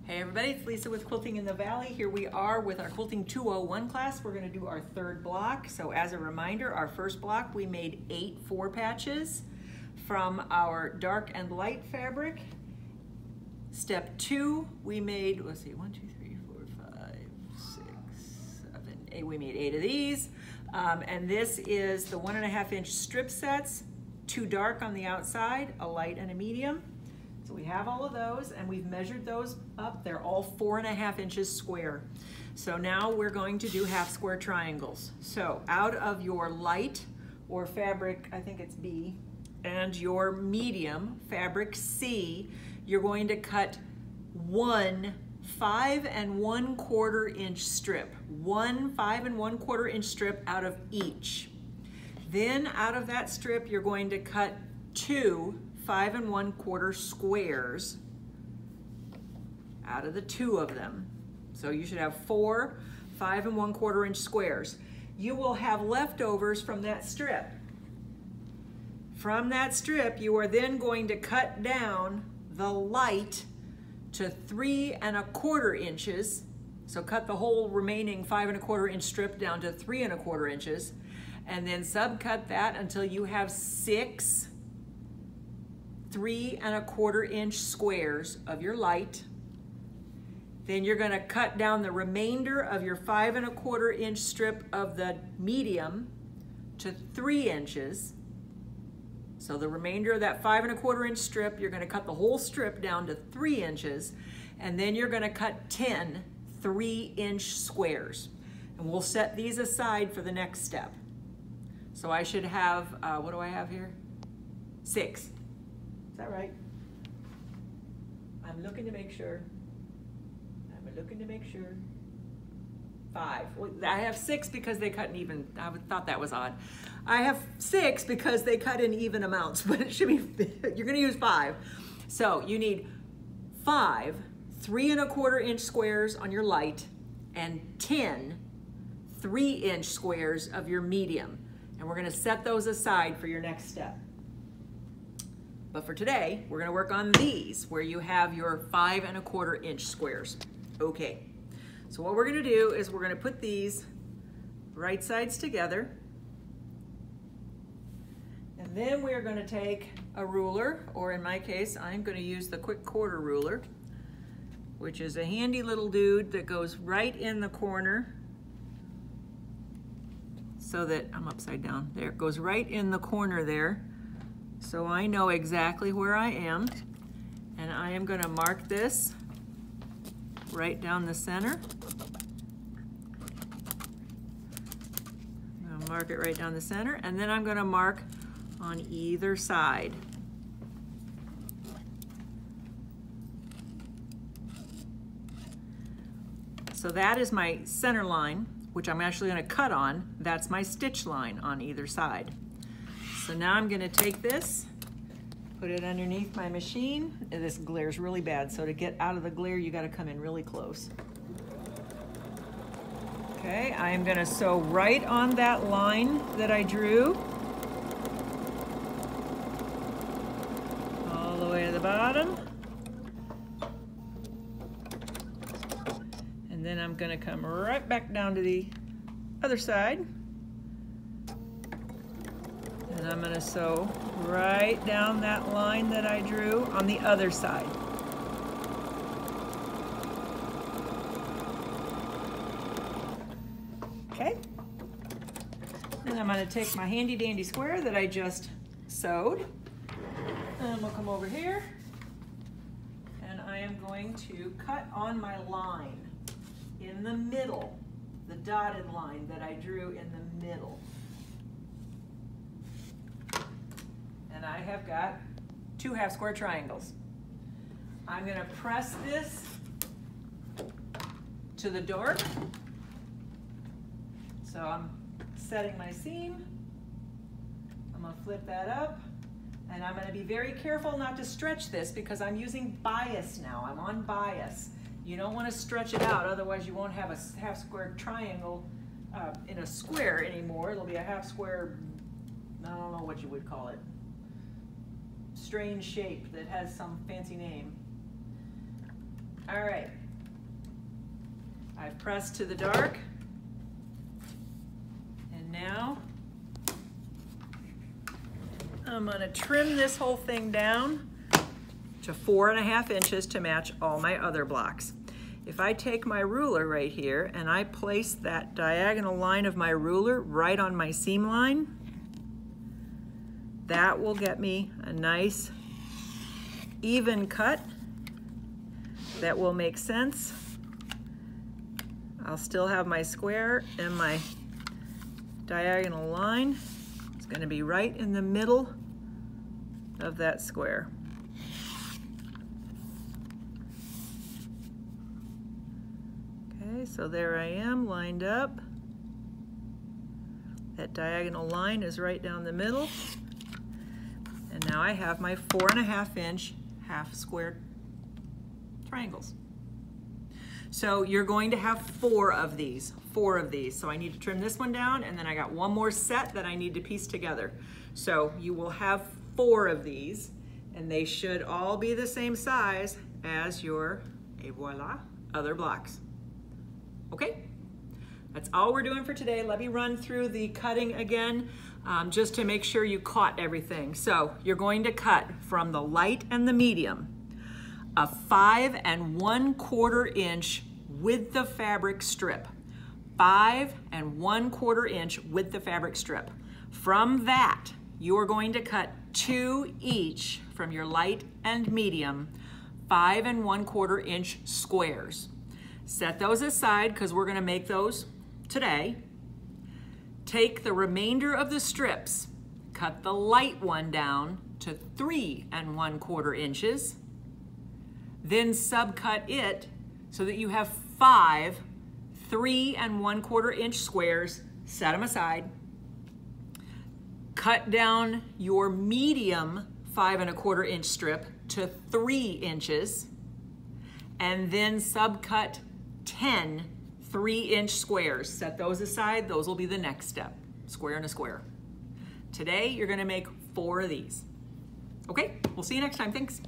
Hey everybody, it's Lisa with Quilting in the Valley. Here we are with our Quilting 201 class. We're going to do our third block. So as a reminder, our first block we made 8 4 patches from our dark and light fabric. Step 2, we made, let's see, 1, 2, 3, 4, 5, 6, 7, 8. We made 8 of these. And this is the 1.5 inch strip sets, 2 dark on the outside, a light and a medium. So we have all of those and we've measured those up. They're all 4.5 inches square. So now we're going to do half square triangles. So out of your light or fabric, I think it's B, and your medium, fabric C, you're going to cut one 5 1/4 inch strip. One 5 1/4 inch strip out of each. Then out of that strip, you're going to cut 2 5 1/4 squares out of the 2 of them. So you should have 4 5 1/4 inch squares. You will have leftovers from that strip. From that strip, you are then going to cut down the light to 3 1/4 inches. So cut the whole remaining 5 1/4 inch strip down to 3 1/4 inches, and then subcut that until you have 6 3 1/4 inch squares of your light. Then you're going to cut down the remainder of your 5 1/4 inch strip of the medium to 3 inches. So the remainder of that 5 1/4 inch strip, you're going to cut the whole strip down to 3 inches, and then you're going to cut 10 3 inch squares. And we'll set these aside for the next step. So I should have, what do I have here? 6. Is that right? I'm looking to make sure. 5. Well, I have 6 because they cut in even. I thought that was odd. I have 6 because they cut in even amounts, but it should be, you're going to use 5. So you need 5 3 1/4 inch squares on your light and 10 3 inch squares of your medium. And we're going to set those aside for your next step. But for today, we're going to work on these, where you have your 5 1/4 inch squares. Okay, so what we're going to do is we're going to put these right sides together. And then we're going to take a ruler, or in my case, I'm going to use the quick quarter ruler, which is a handy little dude that goes right in the corner. So that, I'm upside down, there, it goes right in the corner there. So I know exactly where I am, and I am going to mark this right down the center. I'm going to mark it right down the center, and then I'm going to mark on either side. So that is my center line, which I'm actually going to cut on. That's my stitch line on either side. So now I'm going to take this, put it underneath my machine. And this glares really bad, so to get out of the glare, you got to come in really close. Okay, I am going to sew right on that line that I drew, all the way to the bottom. And then I'm going to come right back down to the other side. And I'm going to sew right down that line that I drew on the other side. Okay. Then I'm going to take my handy dandy square that I just sewed, and we'll come over here, and I am going to cut on my line in the middle, the dotted line that I drew in the middle. And I have got 2 half square triangles. I'm going to press this to the dark. So I'm setting my seam. I'm going to flip that up. And I'm going to be very careful not to stretch this because I'm using bias now. I'm on bias. You don't want to stretch it out, otherwise you won't have a half square triangle in a square anymore. It'll be a half square, I don't know what you would call it. Strange shape that has some fancy name. All right. I've pressed to the dark. And now I'm gonna trim this whole thing down to 4.5 inches to match all my other blocks. If I take my ruler right here and I place that diagonal line of my ruler right on my seam line, that will get me a nice even cut that will make sense. I'll still have my square and my diagonal line. It's going to be right in the middle of that square. Okay, so there I am, lined up. That diagonal line is right down the middle. And now I have my 4.5 inch half square triangles. So you're going to have 4 of these. So I need to trim this one down, and then I got one more set that I need to piece together. So you will have 4 of these, and they should all be the same size as your, et voila, other blocks. Okay, that's all we're doing for today. Let me run through the cutting again, just to make sure you caught everything. So you're going to cut from the light and the medium a 5 1/4 inch width of fabric strip. 5 1/4 inch width of fabric strip. From that, you are going to cut 2 each from your light and medium 5 1/4 inch squares. Set those aside because we're going to make those today. Take the remainder of the strips, cut the light one down to 3 1/4 inches, then subcut it so that you have 5 3 1/4 inch squares. Set them aside. Cut down your medium 5 1/4 inch strip to 3 inches, and then subcut 10 3-inch squares. Set those aside. Those will be the next step. Square and a square. Today, you're going to make 4 of these. Okay, we'll see you next time. Thanks.